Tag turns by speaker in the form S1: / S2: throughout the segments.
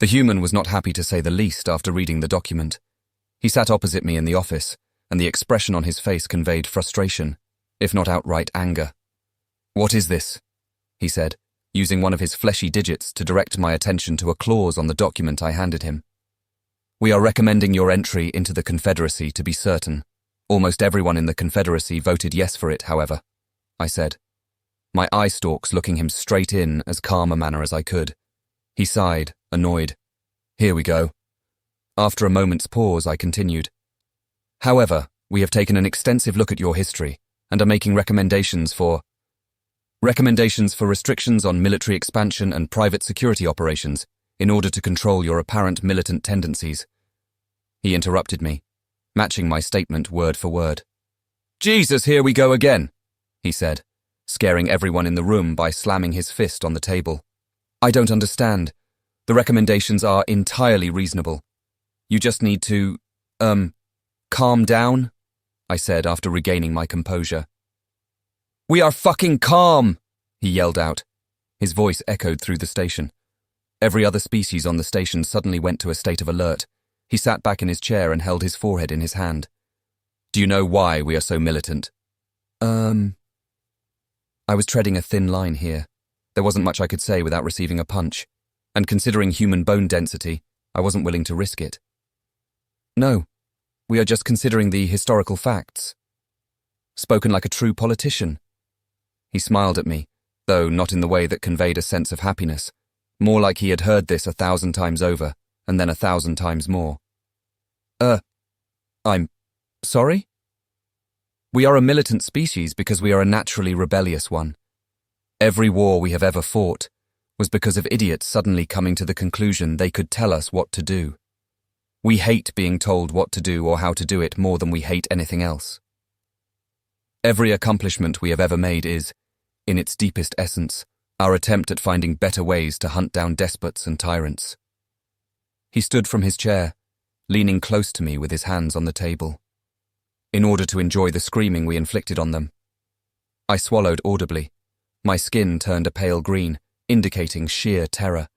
S1: The human was not happy to say the least after reading the document. He sat opposite me in the office, and the expression on his face conveyed frustration, if not outright anger. "What is this?" he said, using one of his fleshy digits to direct my attention to a clause on the document I handed him. "We are recommending your entry into the Confederacy to be certain. Almost everyone in the Confederacy voted yes for it, however," I said, my eye stalks looking him straight in as calm a manner as I could. He sighed, annoyed. "Here we go." After a moment's pause, I continued. "However, we have taken an extensive look at your history and are making recommendations for restrictions on military expansion and private security operations in order to control your apparent militant tendencies." He interrupted me, matching my statement word for word. "Jesus, here we go again," he said, scaring everyone in the room by slamming his fist on the table. "I don't understand. The recommendations are entirely reasonable. You just need to, calm down," I said after regaining my composure. "We are fucking calm," he yelled out. His voice echoed through the station. Every other species on the station suddenly went to a state of alert. He sat back in his chair and held his forehead in his hand. "Do you know why we are so militant?" I was treading a thin line here. There wasn't much I could say without receiving a punch, and considering human bone density, I wasn't willing to risk it. "No, we are just considering the historical facts." Spoken like a true politician. He smiled at me, though not in the way that conveyed a sense of happiness, more like he had heard this 1,000 times over, and then 1,000 times more. I'm sorry? "We are a militant species because we are a naturally rebellious one. Every war we have ever fought was because of idiots suddenly coming to the conclusion they could tell us what to do. We hate being told what to do or how to do it more than we hate anything else. Every accomplishment we have ever made is, in its deepest essence, our attempt at finding better ways to hunt down despots and tyrants." He stood from his chair, leaning close to me with his hands on the table, in order to enjoy the screaming we inflicted on them. I swallowed audibly. My skin turned a pale green, indicating sheer terror.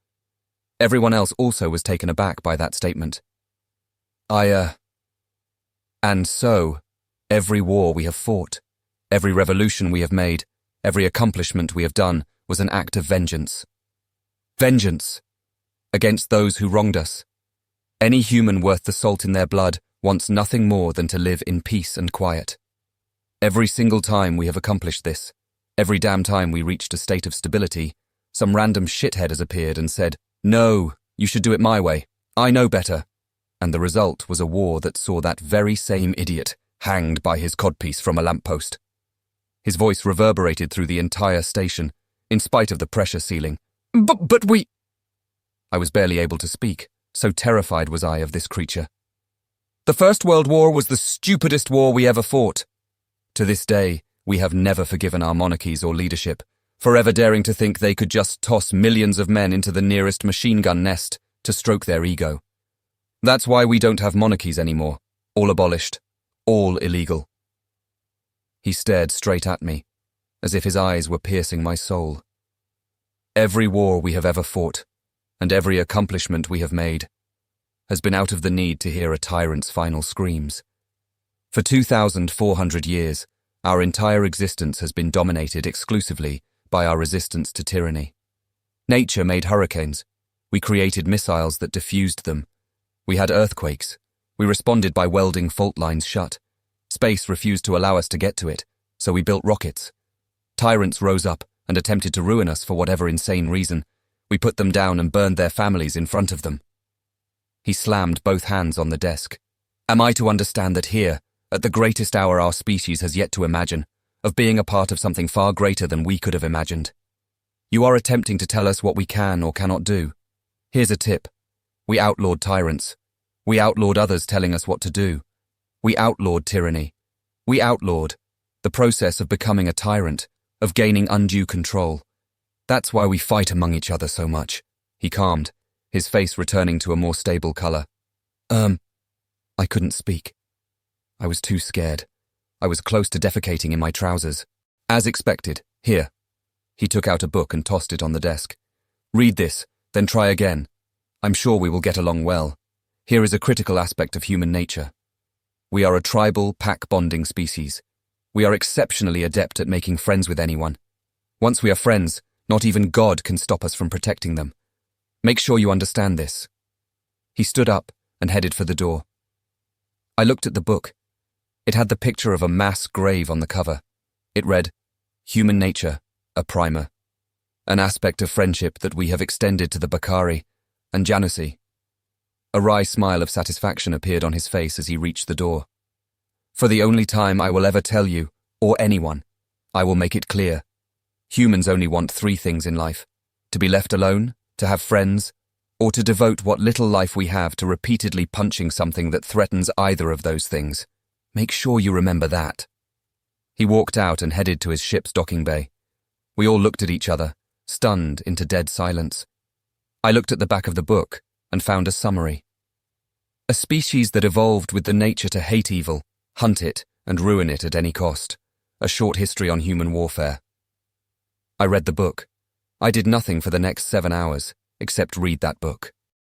S1: Everyone else also was taken aback by that statement. And so, every war we have fought, every revolution we have made, every accomplishment we have done was an act of vengeance. Vengeance! Against those who wronged us. Any human worth the salt in their blood wants nothing more than to live in peace and quiet. Every single time we have accomplished this, every damn time we reached a state of stability, some random shithead has appeared and said, "No, you should do it my way. I know better." And the result was a war that saw that very same idiot hanged by his codpiece from a lamppost. His voice reverberated through the entire station, in spite of the pressure ceiling. But we... I was barely able to speak, so terrified was I of this creature. "The First World War was the stupidest war we ever fought. To this day, we have never forgiven our monarchies or leadership, forever daring to think they could just toss millions of men into the nearest machine gun nest to stroke their ego. That's why we don't have monarchies anymore, all abolished, all illegal." He stared straight at me, as if his eyes were piercing my soul. "Every war we have ever fought, and every accomplishment we have made, has been out of the need to hear a tyrant's final screams. For 2,400 years, our entire existence has been dominated exclusively by our resistance to tyranny. Nature made hurricanes. We created missiles that diffused them. We had earthquakes. We responded by welding fault lines shut. Space refused to allow us to get to it, so we built rockets. Tyrants rose up and attempted to ruin us for whatever insane reason. We put them down and burned their families in front of them." He slammed both hands on the desk. "Am I to understand that here, at the greatest hour our species has yet to imagine, of being a part of something far greater than we could have imagined, you are attempting to tell us what we can or cannot do? Here's a tip. We outlawed tyrants. We outlawed others telling us what to do. We outlawed tyranny. We outlawed the process of becoming a tyrant, of gaining undue control. That's why we fight among each other so much." He calmed, his face returning to a more stable color. I couldn't speak. I was too scared. I was close to defecating in my trousers. "As expected. Here." He took out a book and tossed it on the desk. "Read this, then try again. I'm sure we will get along well. Here is a critical aspect of human nature. We are a tribal, pack-bonding species. We are exceptionally adept at making friends with anyone. Once we are friends, not even God can stop us from protecting them. Make sure you understand this. He stood up and headed for the door. I looked at the book. It had the picture of a mass grave on the cover. It read, Human Nature, a Primer. An aspect of friendship that we have extended to the Bakari and Janussi. A wry smile of satisfaction appeared on his face as he reached the door. For the only time I will ever tell you, or anyone, I will make it clear. Humans only want 3 things in life: to be left alone, to have friends, or to devote what little life we have to repeatedly punching something that threatens either of those things. Make sure you remember that. He walked out and headed to his ship's docking bay. We all looked at each other, stunned into dead silence. I looked at the back of the book and found a summary. A species that evolved with the nature to hate evil, hunt it, and ruin it at any cost. A short history on human warfare. I read the book. I did nothing for the next 7 hours, except read that book.